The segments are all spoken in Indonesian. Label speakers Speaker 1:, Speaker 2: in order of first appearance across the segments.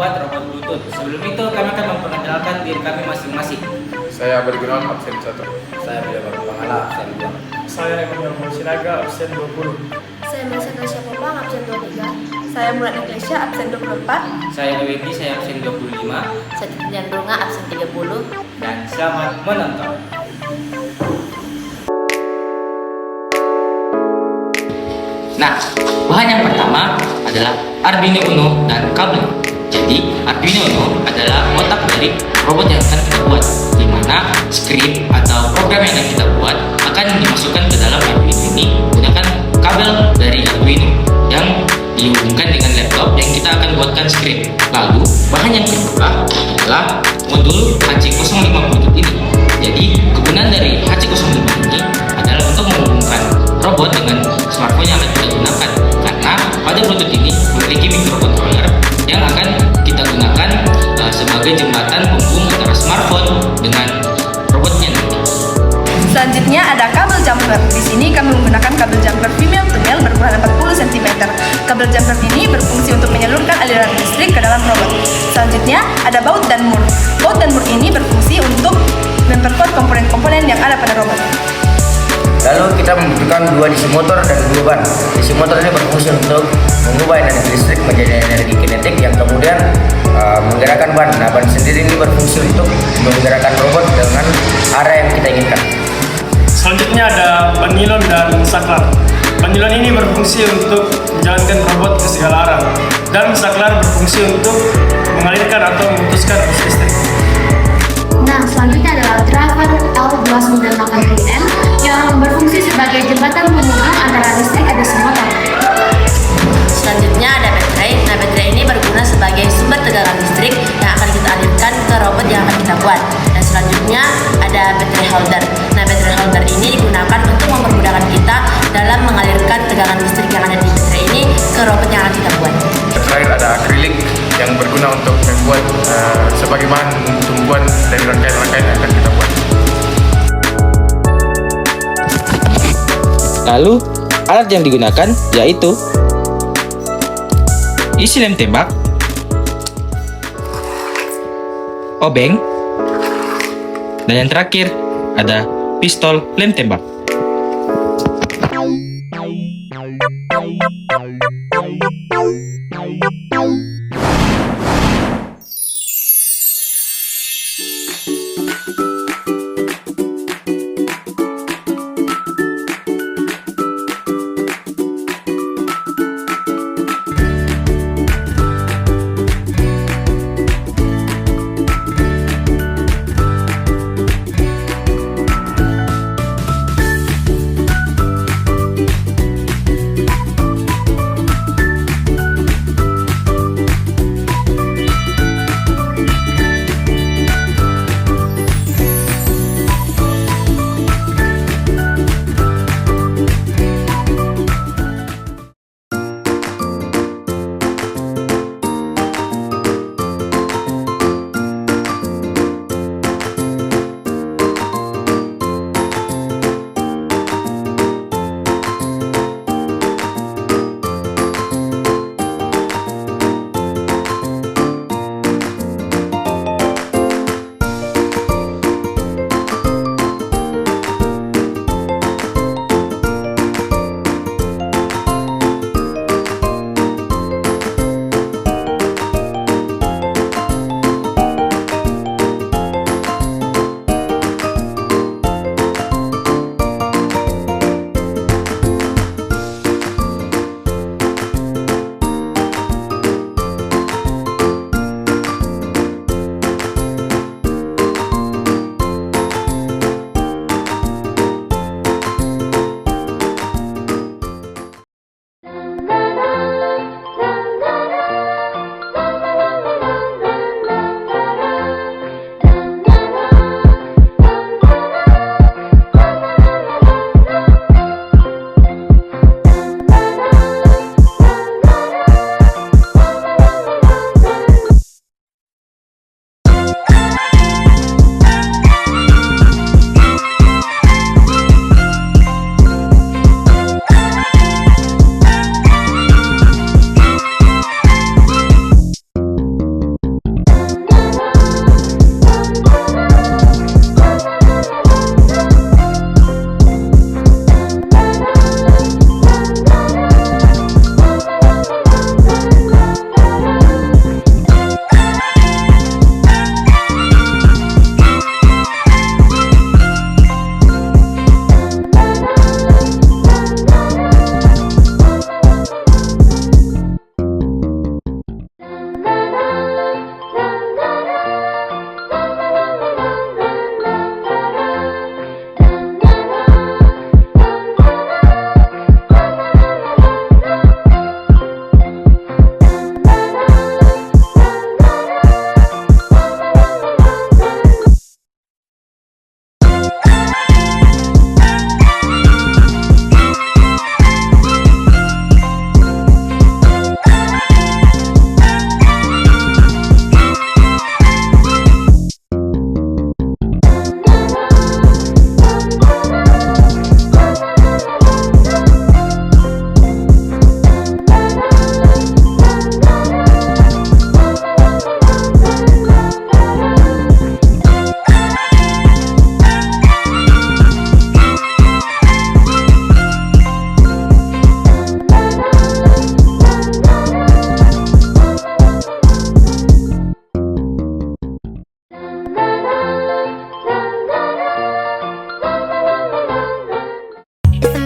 Speaker 1: membuat robot Bluetooth. Sebelum itu kami akan memperkenalkan diri kami masing-masing.
Speaker 2: Saya Budi Gunawan, absen 1.
Speaker 1: Saya Bila Pangala, absen 2.
Speaker 3: Saya Emmanuel Sinaga, absen 20.
Speaker 4: Saya Melisa Tasya Popang, absen 23.
Speaker 5: Saya Mulan Eklesia, absen 24.
Speaker 1: Saya Dewi, saya absen 25.
Speaker 4: Saya Titian Runga, absen 30.
Speaker 1: Dan selamat menonton. Nah, bahan yang pertama adalah Arduino Uno dan kabel. Jadi, Arduino Uno adalah otak dari robot yang akan kita buat, di mana script atau program yang akan kita buat akan dimasukkan ke dalam Arduino ini menggunakan kabel dari Arduino yang dihubungkan dengan laptop yang kita akan buatkan script. Lalu, bahan yang kedua adalah modul HC05 Bluetooth ini. Jadi, kegunaan dari HC05 ini adalah untuk menghubungkan robot dengan smartphone yang akan kita gunakan, karena pada Bluetooth ini memiliki microcontroller yang akan kita gunakan sebagai jembatan penghubung antara smartphone dengan robotnya nanti.
Speaker 5: Selanjutnya ada kabel jumper. Di sini kami menggunakan kabel jumper female to male berukuran 40 cm. Kabel jumper ini berfungsi untuk menyalurkan aliran listrik ke dalam robot. Selanjutnya ada baut dan mur. Baut dan mur ini berfungsi untuk memperkuat komponen-komponen yang ada pada robot.
Speaker 6: Lalu kita membutuhkan 2 DC motor dan 2 ban. DC motor ini berfungsi untuk mengubah energi listrik menjadi energi kinetik yang kemudian menggerakkan ban. Nah, ban sendiri ini berfungsi untuk menggerakkan robot dengan arah yang kita inginkan.
Speaker 3: Selanjutnya ada banilon dan saklar. Banilon ini berfungsi untuk menjalankan robot ke segala arah, dan saklar berfungsi untuk mengalirkan atau memutuskan arus listrik.
Speaker 4: Nah, selanjutnya adalah driver L2980M yang berfungsi sebagai jembatan penghubung antara listrik dan DC motor. Selanjutnya ada baterai. Nah, baterai ini berguna sebagai sumber tegangan listrik yang akan kita alirkan ke robot yang akan kita buat. Dan selanjutnya ada battery holder. Nah, battery holder ini digunakan untuk mempermudahkan kita dalam mengalirkan tegangan listrik yang ada di baterai ini ke robot yang akan kita buat.
Speaker 2: Terakhir ada akrilik yang berguna untuk membuat sebagai bahan tumbuhan dari rangkaian-rangkaian yang akan kita buat.
Speaker 1: Lalu, alat yang digunakan yaitu isi lem tembak, obeng, dan yang terakhir ada pistol lem tembak.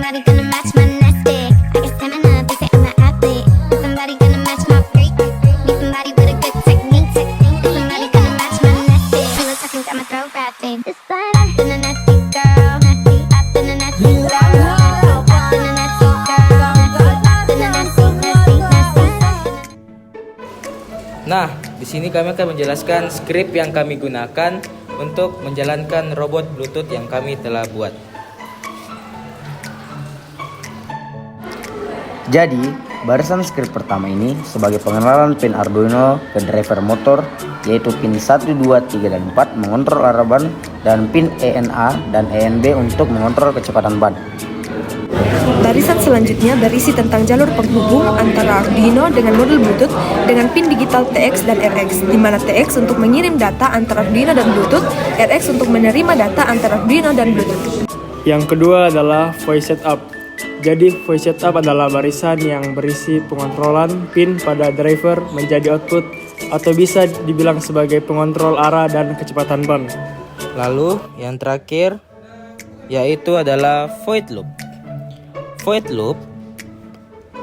Speaker 7: somebody gonna match my nasty. I got stamina, they say I'm an athlete. Is somebody gonna match my freak? Need somebody with a good technique. Is somebody gonna match my nasty? You was talking, I'ma throw rapid. This side, I've been a nasty girl. I've been a nasty girl. I've been a nasty girl. I've been a nasty, nasty, nasty.
Speaker 1: Nah, di sini kami akan menjelaskan skrip yang kami gunakan untuk menjalankan robot Bluetooth yang kami telah buat.
Speaker 6: Jadi, barisan skrip pertama ini sebagai pengenalan pin Arduino ke driver motor, yaitu pin 1, 2, 3, dan 4 mengontrol arah ban, dan pin ENA dan ENB untuk mengontrol kecepatan ban.
Speaker 5: Barisan selanjutnya berisi tentang jalur penghubung antara Arduino dengan modul Bluetooth dengan pin digital TX dan RX, di mana TX untuk mengirim data antara Arduino dan Bluetooth, RX untuk menerima data antara Arduino dan Bluetooth.
Speaker 3: Yang kedua adalah voice setup. Jadi voice setup adalah barisan yang berisi pengontrolan pin pada driver menjadi output atau bisa dibilang sebagai pengontrol arah dan kecepatan ban.
Speaker 1: Lalu yang terakhir yaitu adalah void loop. Void loop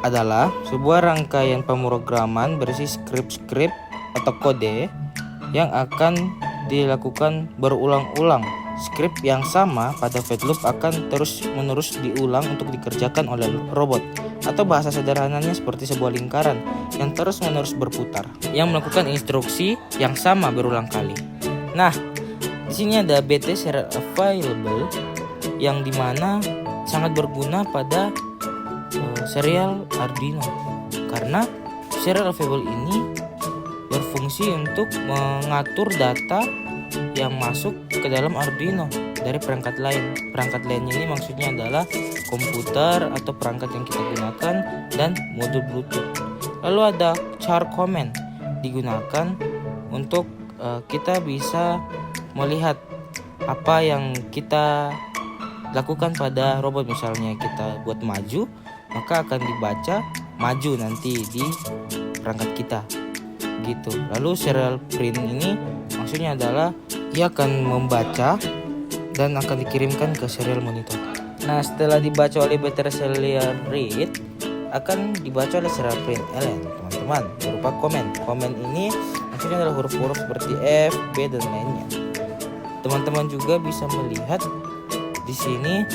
Speaker 1: adalah sebuah rangkaian pemrograman berisi skrip-skrip atau kode yang akan dilakukan berulang-ulang. Skrip yang sama pada void loop akan terus-menerus diulang untuk dikerjakan oleh robot, atau bahasa sederhananya seperti sebuah lingkaran yang terus-menerus berputar yang melakukan instruksi yang sama berulang kali. Nah, di sini ada BT serial available yang dimana sangat berguna pada serial Arduino, karena serial available ini berfungsi untuk mengatur data yang masuk ke dalam Arduino dari perangkat lain. Perangkat lainnya ini maksudnya adalah komputer atau perangkat yang kita gunakan dan modul Bluetooth. Lalu ada char command digunakan untuk kita bisa melihat apa yang kita lakukan pada robot. Misalnya kita buat maju, maka akan dibaca maju nanti di perangkat kita gitu. Lalu serial print ini maksudnya adalah ia akan membaca dan akan dikirimkan ke serial monitor. Nah, setelah dibaca oleh battery serial read, akan dibaca oleh serial print ln, teman-teman, berupa komen. Komen ini maksudnya adalah huruf-huruf seperti F, B, dan lainnya. Teman-teman juga bisa melihat di sini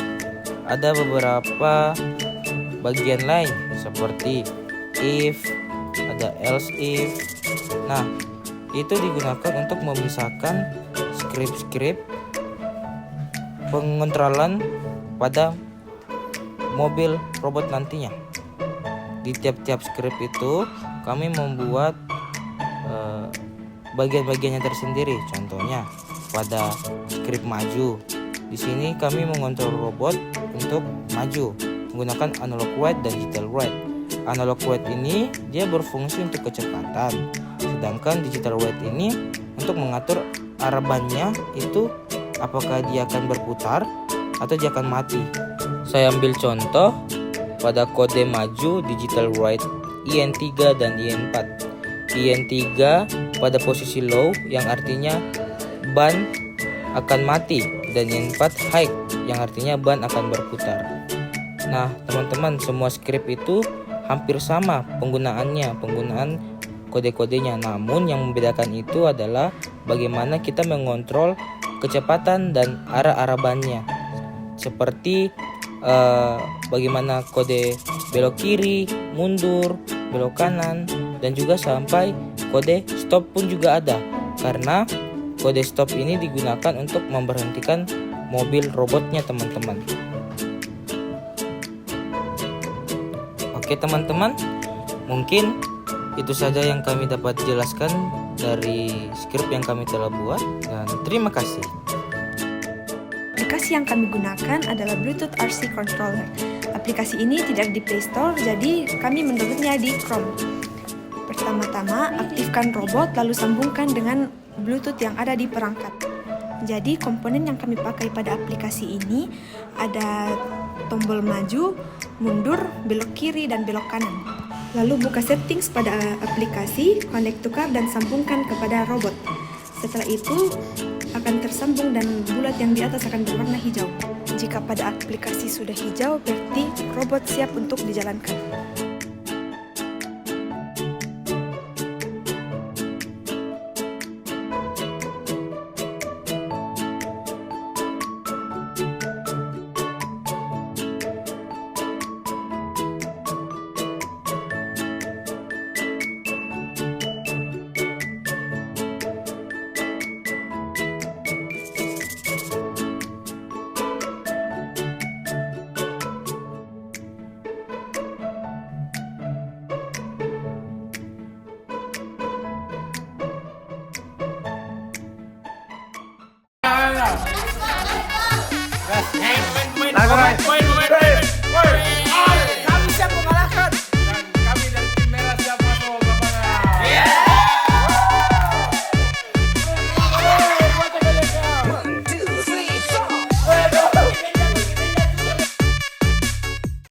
Speaker 1: ada beberapa bagian lain seperti if, ada else if. Nah, itu digunakan untuk memisahkan skrip-skrip pengontrolan pada mobil robot nantinya. Di tiap-tiap skrip itu kami membuat bagian-bagiannya tersendiri. Contohnya pada skrip maju, di sini kami mengontrol robot untuk maju menggunakan analog write dan digital write. Analog write ini dia berfungsi untuk kecepatan, sedangkan digital write ini untuk mengatur arah bannya itu apakah dia akan berputar atau dia akan mati. Saya ambil contoh pada kode maju digital write IN3 dan IN4. IN3 pada posisi low yang artinya ban akan mati, dan IN4 high yang artinya ban akan berputar. Nah, teman-teman, semua skrip itu hampir sama penggunaan kode-kodenya, namun yang membedakan itu adalah bagaimana kita mengontrol kecepatan dan arah-arah bannya, seperti bagaimana kode belok kiri, mundur, belok kanan, dan juga sampai kode stop pun juga ada, karena kode stop ini digunakan untuk memberhentikan mobil robotnya, teman-teman. Oke teman-teman, mungkin itu saja yang kami dapat jelaskan dari skrip yang kami telah buat, dan terima kasih.
Speaker 5: Aplikasi yang kami gunakan adalah Bluetooth RC Controller. Aplikasi ini tidak di Play Store, jadi kami mendownloadnya di Chrome. Pertama-tama, aktifkan robot lalu sambungkan dengan Bluetooth yang ada di perangkat. Jadi komponen yang kami pakai pada aplikasi ini ada tombol maju, mundur, belok kiri, dan belok kanan. Lalu buka settings pada aplikasi, connect to car, dan sambungkan kepada robot. Setelah itu, akan tersambung dan bulat yang di atas akan berwarna hijau. Jika pada aplikasi sudah hijau, berarti robot siap untuk dijalankan.